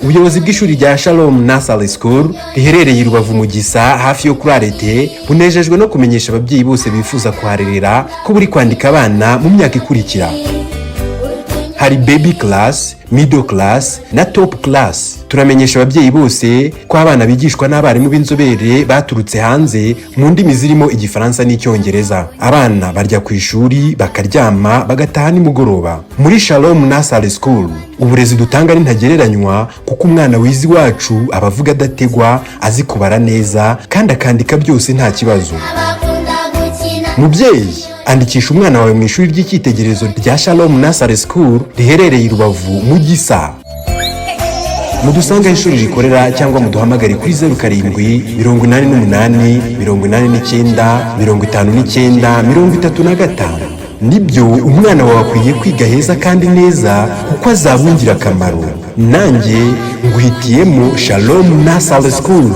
ubuyobozi bw'ishuri rya Shalom Nursery School riherereye i Rubavu mu Gisa hafi yo kuri Arete bunejejwe no kumenyesha ababyeyi bose bifuza kuharerera ko buri kwandika abana mu myaka ikurikira. Hari baby class, middle class na top class. Turamenyesha ababyeyi bose ko abana bigishwa n'abarimu b'inzobere baturutse hanze mu ndimi zirimo Igifaransa n'Icyongereza. Abana barya ku ishuri, bakaryama, bagataha nimugoroba. Muri Shalom Nursery School uburezi dutanga ni ntagereranywa kuko umwana wizi wacu abavuga adategwa, azi kubara neza kandi akandika byose nta kibazo. Mubyeyi, andikisha umwana wawe mu ishuri ry'icyitegererezo rya Shalom Nursery School riherereye i Rubavu mu Gisa. Mudusanga ishuri rikorera cyangwa muduhamagare kuri 0788 89 59 Nibyo, umwana wawe akwiye kwiga heza kandi neza kuko azabungira akamaro. Nanjye nguhitiyemo Shalom Nursery School.